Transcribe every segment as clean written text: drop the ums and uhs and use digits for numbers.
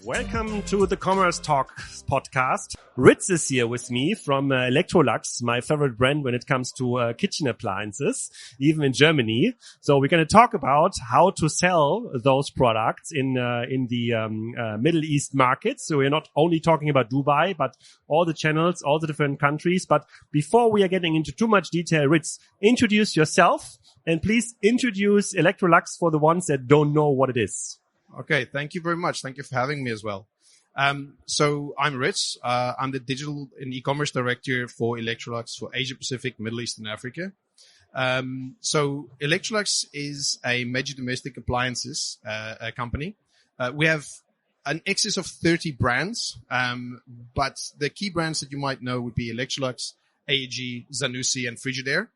Welcome to the Commerce Talk podcast. Ritz is here with me from Electrolux, my favorite brand when it comes to kitchen appliances, even in Germany. So we're going to talk about how to sell those products in the Middle East markets. So we're not only talking about Dubai, but all the channels, all the different countries. But before we are getting into too much detail, Ritz, introduce yourself and please introduce Electrolux for the ones that don't know what it is. Okay, thank you very much. Thank you for having me as well. So I'm Ritz. I'm the digital and e-commerce director for Electrolux for Asia Pacific, Middle East and Africa. So Electrolux is a major domestic appliances company. We have an excess of 30 brands, but the key brands that you might know would be Electrolux, AEG, Zanussi and Frigidaire.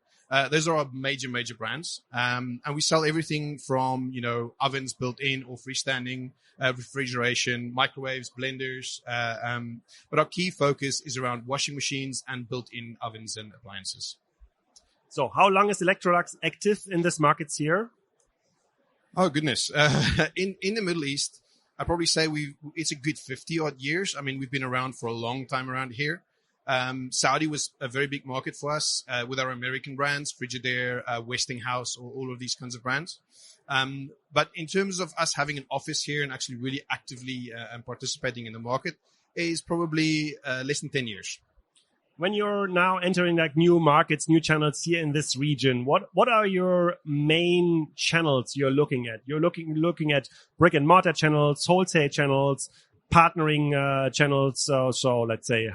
Those are our major brands. And we sell everything from, ovens built in or freestanding, refrigeration, microwaves, blenders. But our key focus is around washing machines and built-in ovens and appliances. So how long is Electrolux active in this markets here? Oh, goodness. In the Middle East, I'd probably say it's a good 50 odd years. I mean, we've been around for a long time around here. Saudi was a very big market for us with our American brands, Frigidaire, Westinghouse, or all of these kinds of brands. But in terms of us having an office here and actually really actively and participating in the market is probably less than 10 years. When you're now entering like new markets, new channels here in this region, what are your main channels you're looking at? You're looking at brick and mortar channels, wholesale channels, partnering channels, so let's say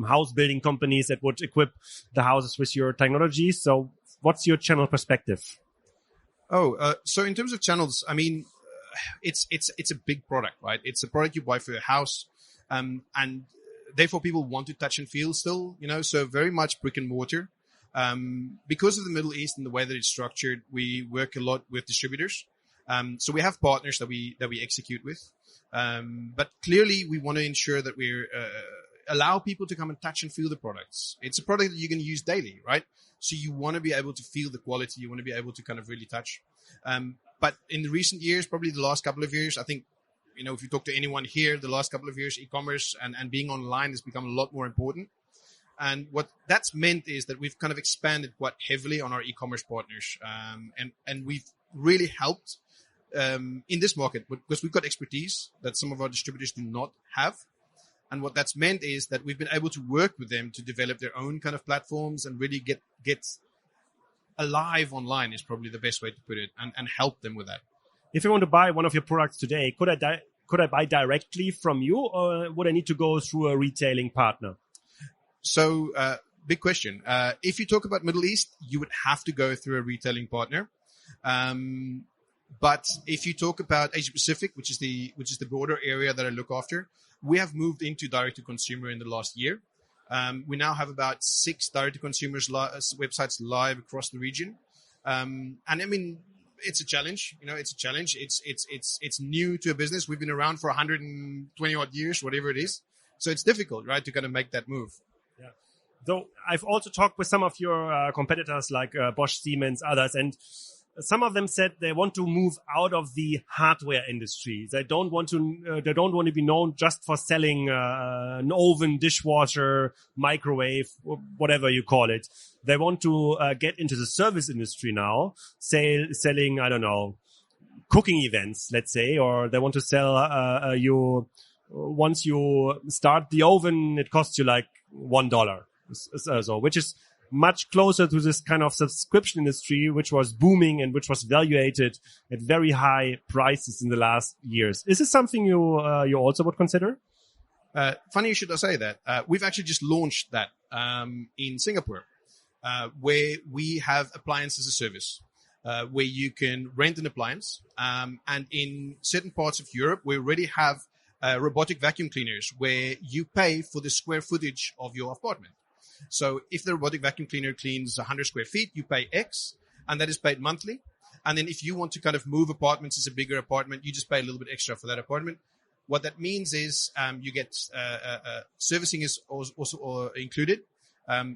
house building companies that would equip the houses with your technology. So what's your channel perspective? So in terms of channels, I mean, it's a big product, right? It's a product you buy for your house, and therefore people want to touch and feel still, so very much brick and mortar. Because of the Middle East and the way that it's structured, we work a lot with distributors. So we have partners that we execute with. But clearly we want to ensure that we allow people to come and touch and feel the products. It's a product that you're going to use daily, right? So you want to be able to feel the quality. You want to be able to kind of really touch. But in the recent years, probably the last couple of years, I think, if you talk to anyone here, the last couple of years, e-commerce and being online has become a lot more important. And what that's meant is that we've kind of expanded quite heavily on our e-commerce partners. And we've really helped in this market, because we've got expertise that some of our distributors do not have. And what that's meant is that we've been able to work with them to develop their own kind of platforms and really get alive online is probably the best way to put it, and help them with that. If I want to buy one of your products today, could I buy directly from you, or would I need to go through a retailing partner? So, big question. If you talk about Middle East, you would have to go through a retailing partner. But if you talk about Asia Pacific, which is the broader area that I look after, we have moved into direct to consumer in the last year. We now have about 6 direct to consumers websites live across the region. And I mean, it's a challenge. It's a challenge. It's new to a business. We've been around for 120 odd years, whatever it is. So it's difficult, right, to kind of make that move. Yeah. So I've also talked with some of your competitors like Bosch, Siemens, others, and some of them said they want to move out of the hardware industry. They don't want to be known just for selling an oven, dishwasher, microwave, whatever you call it. They want to get into the service industry now, selling, I don't know, cooking events, let's say, or they want to sell once you start the oven, it costs you like $1. So, which is much closer to this kind of subscription industry, which was booming and which was valuated at very high prices in the last years. Is this something you also would consider? Funny you should say that. We've actually just launched that in Singapore, where we have appliance as a service, where you can rent an appliance. And in certain parts of Europe, we already have robotic vacuum cleaners where you pay for the square footage of your apartment. So if the robotic vacuum cleaner cleans 100 square feet, you pay X, and that is paid monthly. And then if you want to kind of move apartments as a bigger apartment, you just pay a little bit extra for that apartment. What that means is you get servicing is also included.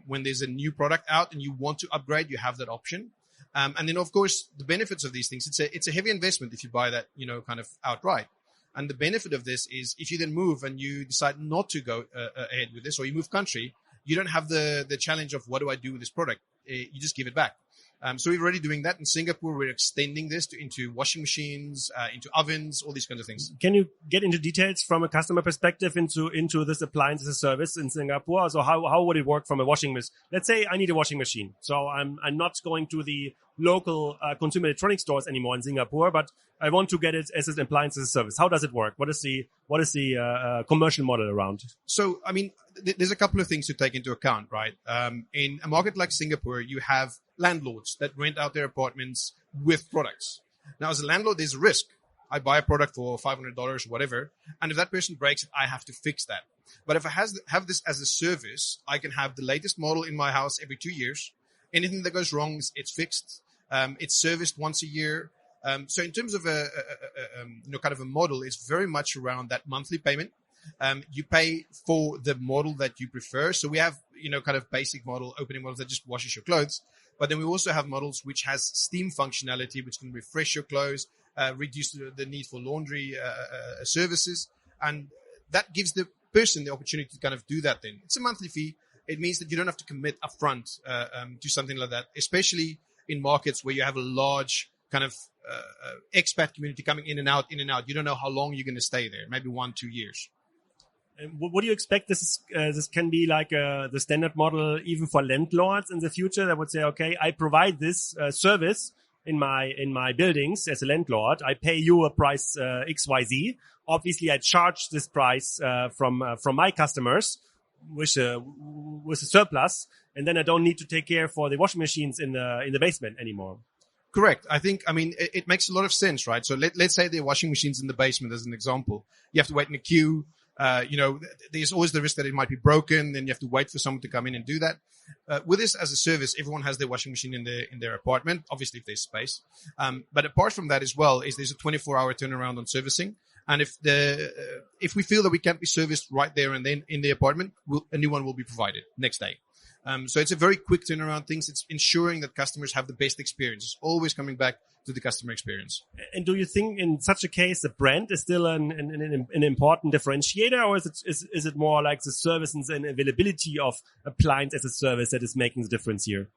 When there's a new product out and you want to upgrade, you have that option. And then, of course, the benefits of these things, it's a heavy investment if you buy that, kind of outright. And the benefit of this is if you then move and you decide not to go ahead with this, or you move country, you don't have the challenge of what do I do with this product? You just give it back. So we're already doing that in Singapore. We're extending this into washing machines, into ovens, all these kinds of things. Can you get into details from a customer perspective into this appliance as a service in Singapore? So how would it work from a washing machine? Let's say I need a washing machine. So I'm not going to the local consumer electronics stores anymore in Singapore, but I want to get it as an appliance as a service. How does it work? What is the commercial model around? So, I mean, there's a couple of things to take into account, right? In a market like Singapore, you have landlords that rent out their apartments with products. Now, as a landlord, there's a risk. I buy a product for $500 or whatever, and if that person breaks it, I have to fix that. But if I have this as a service, I can have the latest model in my house every 2 years. Anything that goes wrong, it's fixed. It's serviced once a year. So in terms of kind of a model, it's very much around that monthly payment. You pay for the model that you prefer. So we have, kind of basic model, opening models that just washes your clothes. But then we also have models which has steam functionality, which can refresh your clothes, reduce the need for laundry services. And that gives the person the opportunity to kind of do that then. It's a monthly fee. It means that you don't have to commit upfront to something like that, especially in markets where you have a large kind of expat community coming in and out. You don't know how long you're going to stay there, maybe 1-2 years. And what do you expect this can be like the standard model even for landlords in the future that would say, okay, I provide this service in my buildings as a landlord. I pay you a price XYZ. Obviously, I charge this price from my customers with a surplus, and then I don't need to take care for the washing machines in the basement anymore. Correct. It makes a lot of sense, right? So let's say there are washing machines in the basement as an example. You have to wait in a queue. There's always the risk that it might be broken. Then you have to wait for someone to come in and do that. With this as a service, everyone has their washing machine in their apartment, obviously if there's space. But apart from that as well, there's a 24-hour turnaround on servicing. And if we feel that we can't be serviced right there and then in the apartment, a new one will be provided next day. So it's a very quick turnaround things. It's ensuring that customers have the best experience. It's always coming back to the customer experience. And do you think in such a case, the brand is still an important differentiator, or is it more like the service and availability of appliance as a service that is making the difference here?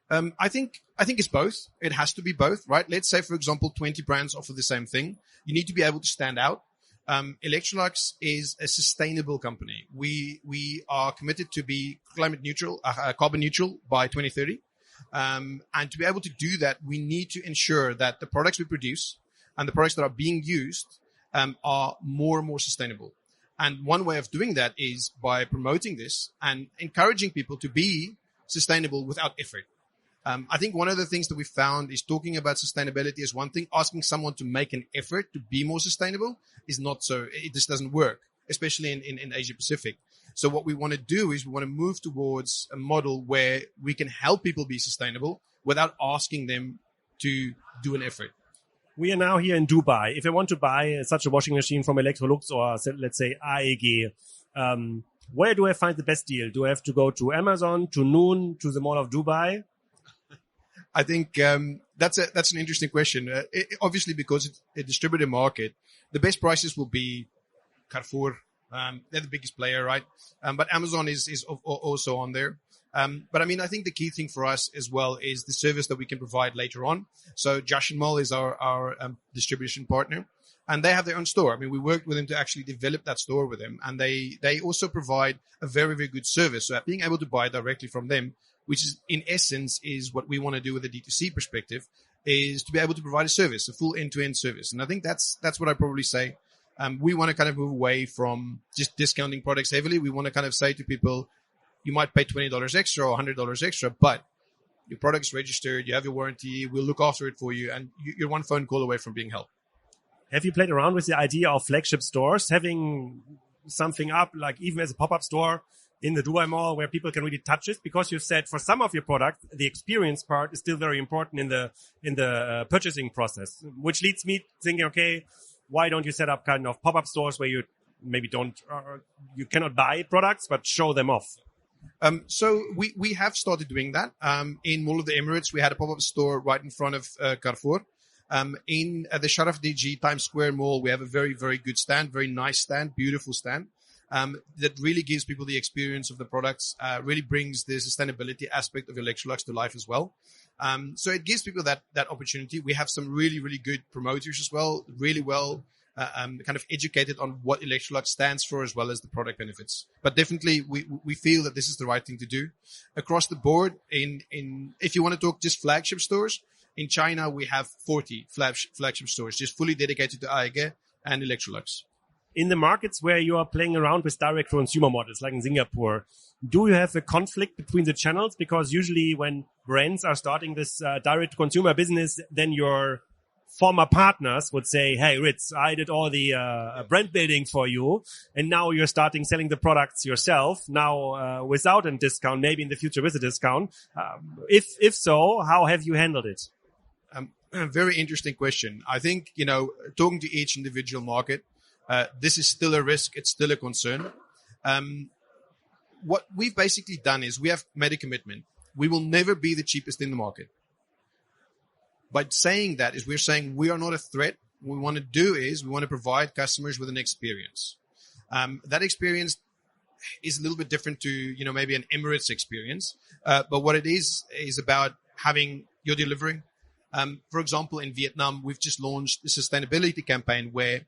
I think it's both. It has to be both, right? Let's say, for example, 20 brands offer the same thing. You need to be able to stand out. Electrolux is a sustainable company. We are committed to be climate neutral, carbon neutral by 2030. And to be able to do that, we need to ensure that the products we produce and the products that are being used are more and more sustainable. And one way of doing that is by promoting this and encouraging people to be sustainable without effort. I think one of the things that we found is talking about sustainability is one thing. Asking someone to make an effort to be more sustainable is not so. It just doesn't work, especially in Asia Pacific. So what we want to do is we want to move towards a model where we can help people be sustainable without asking them to do an effort. We are now here in Dubai. If I want to buy such a washing machine from Electrolux or let's say AEG, where do I find the best deal? Do I have to go to Amazon, to Noon, to the Mall of Dubai? I think that's an interesting question. Obviously, because it's a distributor market, the best prices will be Carrefour. They're the biggest player, right? But Amazon is also on there. But I think the key thing for us as well is the service that we can provide later on. So Josh & Mall is our distribution partner, and they have their own store. We worked with them to actually develop that store with them, and they also provide a very, very good service. So being able to buy directly from them, which is in essence is what we want to do with a D2C perspective, is to be able to provide a service, a full end-to-end service. And I think that's what I probably say. We want to kind of move away from just discounting products heavily. We want to kind of say to people, you might pay $20 extra or $100 extra, but your product's registered, you have your warranty, we'll look after it for you, and you're one phone call away from being helped. Have you played around with the idea of flagship stores, having something up, like even as a pop-up store in the Dubai Mall where people can really touch it? Because you said for some of your product, the experience part is still very important in the purchasing process, which leads me thinking, okay, why don't you set up kind of pop-up stores where you maybe you cannot buy products, but show them off? So we have started doing that. In Mall of the Emirates, we had a pop-up store right in front of Carrefour. In the Sharaf DG Times Square Mall, we have a very, very good stand, very nice stand, beautiful stand. That really gives people the experience of the products, really brings the sustainability aspect of Electrolux to life as well. So it gives people that opportunity. We have some really, really good promoters as well, really well kind of educated on what Electrolux stands for as well as the product benefits. But definitely we feel that this is the right thing to do. Across the board, if you want to talk just flagship stores, in China we have 40 flagship stores, just fully dedicated to AEG and Electrolux. In the markets where you are playing around with direct consumer models, like in Singapore, do you have a conflict between the channels? Because usually when brands are starting this direct consumer business, then your former partners would say, hey, Ritz, I did all the brand building for you. And now you're starting selling the products yourself, now without a discount, maybe in the future with a discount. If so, how have you handled it? A very interesting question. I think, talking to each individual market, this is still a risk. It's still a concern. What we've basically done is we have made a commitment. We will never be the cheapest in the market. By saying that is we're saying we are not a threat. What we want to do is we want to provide customers with an experience. That experience is a little bit different to, maybe an Emirates experience. But what it is about having your delivery. For example, in Vietnam, we've just launched a sustainability campaign where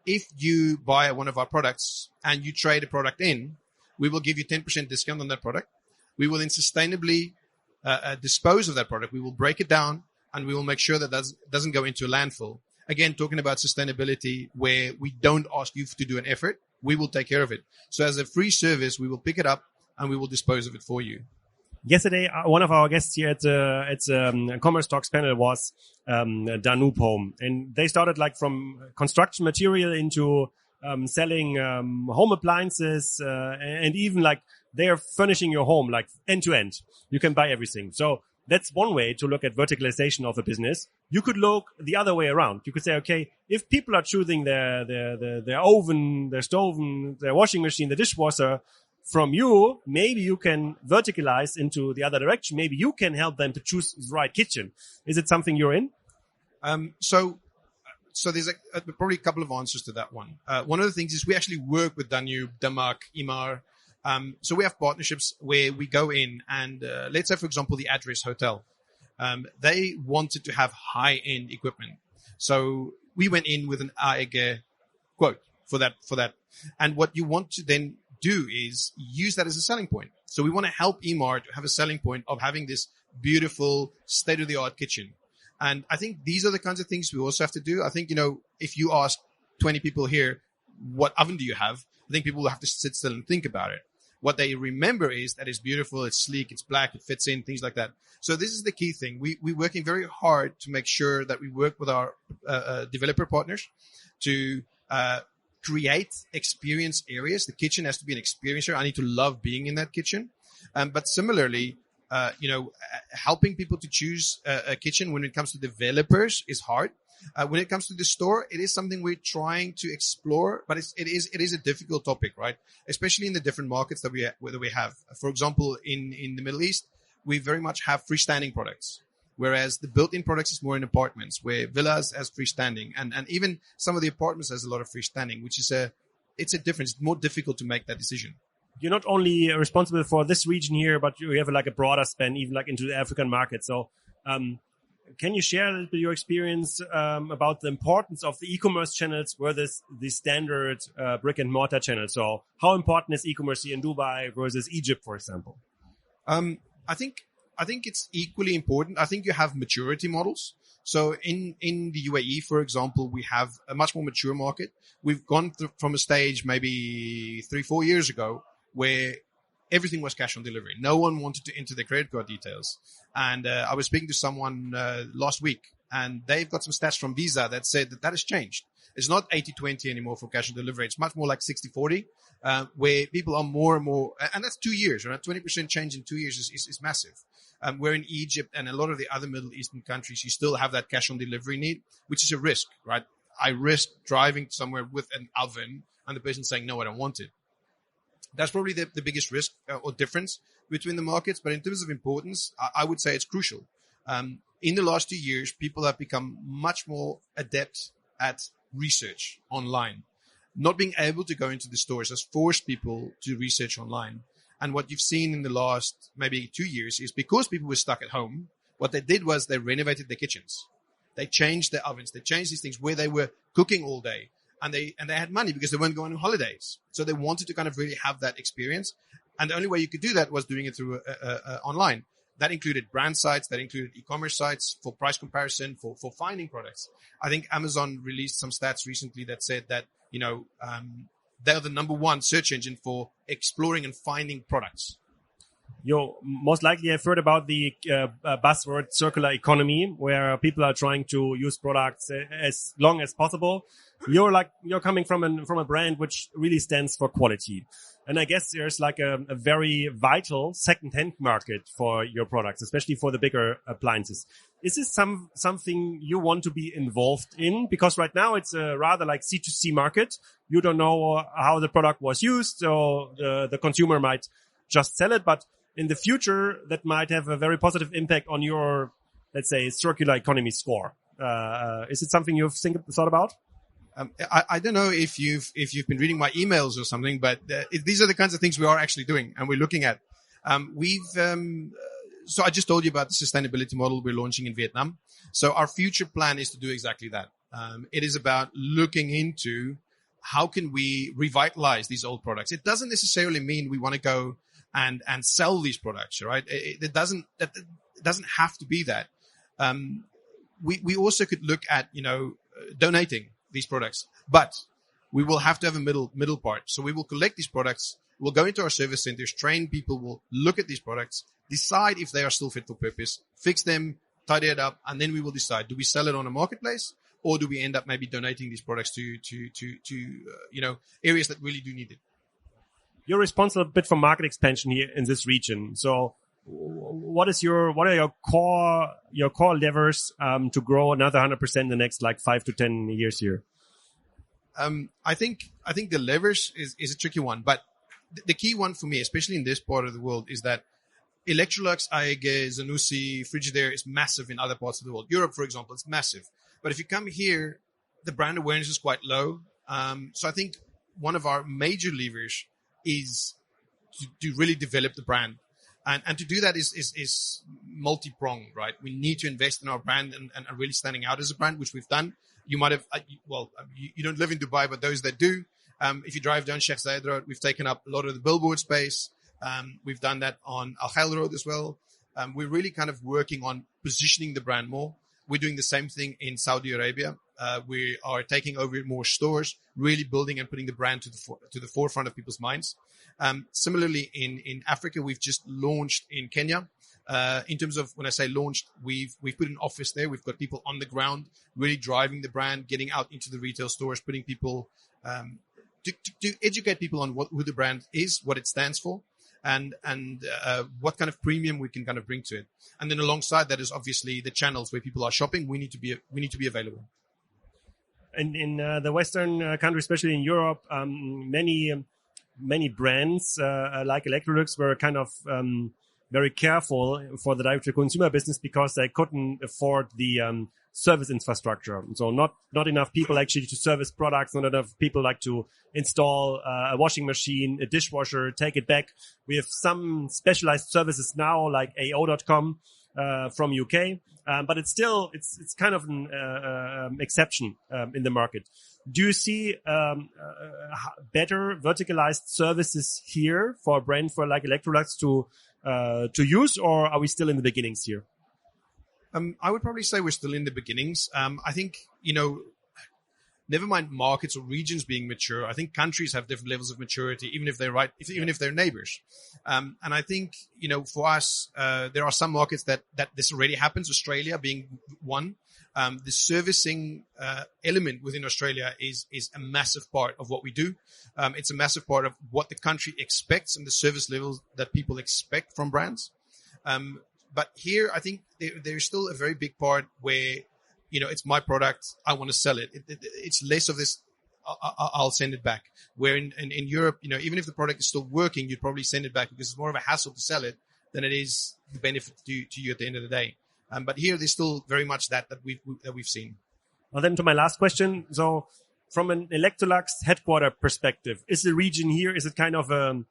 if you buy one of our products and you trade a product in, we will give you 10% discount on that product. We will then sustainably dispose of that product. We will break it down and we will make sure that doesn't go into a landfill. Again, talking about sustainability where we don't ask you to do an effort, we will take care of it. So as a free service, we will pick it up and we will dispose of it for you. Yesterday, one of our guests here at Commerce Talks panel was Danube Home, and they started like from construction material into selling home appliances, and even like they are furnishing your home like end to end. You can buy everything. So that's one way to look at verticalization of a business. You could look the other way around. You could say, okay, if people are choosing their oven, their stove, their washing machine, the dishwasher from you, maybe you can verticalize into the other direction. Maybe you can help them to choose the right kitchen. Is it something you're in? So there's probably a couple of answers to that one. One of the things is we actually work with Danube, Damak, Imar. So we have partnerships where we go in and let's say, for example, the Address Hotel. They wanted to have high-end equipment. So we went in with an AEG quote for that. And what you want to then do is use that as a selling point. So we want to help Imar to have a selling point of having this beautiful state-of-the-art kitchen. And I think these are the kinds of things we also have to do. I think, if you ask 20 people here, what oven do you have? I think people will have to sit still and think about it. What they remember is that it's beautiful, it's sleek, it's black, it fits in, things like that. So this is the key thing. We're working very hard to make sure that we work with our developer partners to create experience areas. The kitchen has to be an experience area. I need to love being in that kitchen. But similarly, helping people to choose a kitchen when it comes to developers is hard. When it comes to the store, it is something we're trying to explore, but it is a difficult topic, right? Especially in the different markets that we have. For example, in the Middle East, we very much have freestanding products, whereas the built-in products is more in apartments, where villas has freestanding, and even some of the apartments has a lot of freestanding, which is it's a difference. It's more difficult to make that decision. You're not only responsible for this region here, but you have like a broader span, even like into the African market. So, can you share a little bit your experience about the importance of the e-commerce channels versus the standard brick and mortar channels? So, how important is e-commerce here in Dubai versus Egypt, for example? I think it's equally important. I think you have maturity models. So in the UAE, for example, we have a much more mature market. We've gone from a stage maybe 3-4 years ago where everything was cash on delivery. No one wanted to enter their credit card details. And I was speaking to someone last week, and they've got some stats from Visa that said that has changed. It's not 80-20 anymore for cash on delivery. It's much more like 60-40, where people are more and more, and that's 2 years, right? 20% change in 2 years is massive. Where in Egypt and a lot of the other Middle Eastern countries, you still have that cash on delivery need, which is a risk, right? I risk driving somewhere with an oven and the person saying, no, I don't want it. That's probably the biggest risk or difference between the markets. But in terms of importance, I would say it's crucial. in the last 2 years, people have become much more adept at research online. Not being able to go into the stores has forced people to research online. And what you've seen in the last maybe 2 years is because people were stuck at home, what they did was they renovated their kitchens. They changed their ovens. They changed these things where they were cooking all day. And they had money because they weren't going on holidays. So they wanted to kind of really have that experience. And the only way you could do that was doing it through online. That included brand sites, that included e-commerce sites for price comparison, for finding products. I think Amazon released some stats recently that said that, they're the number one search engine for exploring and finding products. You most likely have heard about the buzzword circular economy, where people are trying to use products as long as possible. You're coming from a brand which really stands for quality. And I guess there's like a very vital second-hand market for your products, especially for the bigger appliances. Is this something you want to be involved in? Because right now it's a rather like C2C market. You don't know how the product was used, so the consumer might just sell it. But in the future, that might have a very positive impact on your, let's say, circular economy score. Is it something you've thought about? I don't know if you've been reading my emails or something, but these are the kinds of things we are actually doing and we're looking at. So I just told you about the sustainability model we're launching in Vietnam. So our future plan is to do exactly that. It is about looking into how can we revitalize these old products. It doesn't necessarily mean we want to go and sell these products, right? It doesn't have to be that. We also could look at, donating these products, but we will have to have a middle part. So we will collect these products. We'll go into our service centers, train people, will look at these products, decide if they are still fit for purpose, fix them, tidy it up, and then we will decide, do we sell it on a marketplace or do we end up maybe donating these products to areas that really do need it? You're responsible a bit for market expansion here in this region. So what are your core levers to grow another 100% in the next like 5 to 10 years here? I think the levers is a tricky one, but the key one for me, especially in this part of the world, is that Electrolux, AEG, Zanussi, Frigidaire is massive in other parts of the world. Europe, for example, it's massive. But if you come here, the brand awareness is quite low. So I think one of our major levers is to really develop the brand. And to do that is multi-pronged, right? We need to invest in our brand and really standing out as a brand, which we've done. You might have, you don't live in Dubai, but those that do, if you drive down Sheikh Zayed Road, we've taken up a lot of the billboard space. We've done that on Al Khail Road as well. We're really kind of working on positioning the brand more. We're doing the same thing in Saudi Arabia. We are taking over more stores, really building and putting the brand to the forefront of people's minds. Similarly, in Africa, we've just launched in Kenya. In terms of when I say launched, we've put an office there. We've got people on the ground, really driving the brand, getting out into the retail stores, putting people to educate people on who the brand is, what it stands for, and what kind of premium we can kind of bring to it. And then alongside that is obviously the channels where people are shopping. We need to be available. In the Western countries, especially in Europe, many brands like Electrolux were kind of very careful for the direct-to-consumer business because they couldn't afford the service infrastructure. So not enough people actually to service products, not enough people like to install a washing machine, a dishwasher, take it back. We have some specialized services now like AO.com from UK, but it's kind of an exception in the market. Do you see better verticalized services here for a brand for like Electrolux to use, or are we still in the beginnings here? I would probably say we're still in the beginnings. I think, never mind markets or regions being mature. I think countries have different levels of maturity, even if they're neighbors. And I think, for us, there are some markets that this already happens. Australia being one. The servicing element within Australia is a massive part of what we do. It's a massive part of what the country expects and the service levels that people expect from brands. But here, I think there's still a very big part where, it's my product, I want to sell it. It's less of this, I'll send it back. Where in Europe, even if the product is still working, you'd probably send it back because it's more of a hassle to sell it than it is the benefit to you at the end of the day. But here there's still very much that we've seen. Well, then to my last question. So from an Electrolux headquarter perspective, is the region here, is it kind of a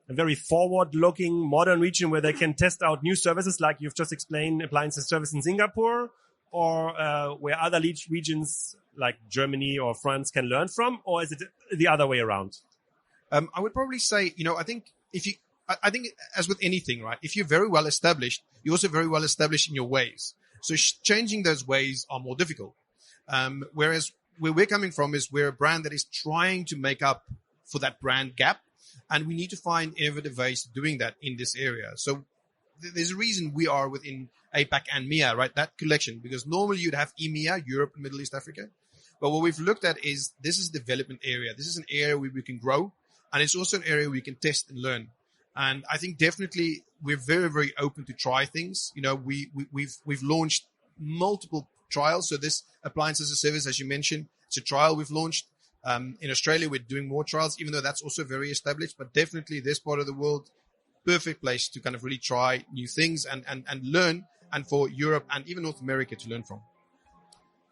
very forward-looking modern region where they can test out new services like you've just explained, appliances service in Singapore, or where other regions like Germany or France can learn from, or is it the other way around? I would probably say, I think I think as with anything, right? If you're very well established, you're also very well established in your ways. So changing those ways are more difficult. Whereas where we're coming from is we're a brand that is trying to make up for that brand gap. And we need to find innovative ways of doing that in this area. So there's a reason we are within APAC and MEA, right? That collection, because normally you'd have EMEA, Europe, and Middle East Africa. But what we've looked at is this is a development area. This is an area where we can grow. And it's also an area we can test and learn. And I think definitely we're very, very open to try things. We've launched multiple trials. So this appliance as a service, as you mentioned, it's a trial we've launched. In Australia, we're doing more trials, even though that's also very established. But definitely this part of the world, perfect place to kind of really try new things and learn, and for Europe and even North America to learn from.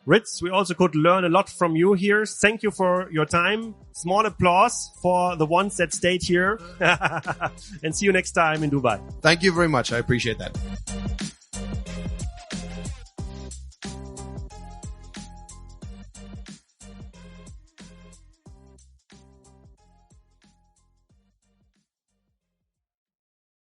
Ritz, we also could learn a lot from you here. Thank you for your time. Small applause for the ones that stayed here. And see you next time in Dubai. Thank you very much. I appreciate that.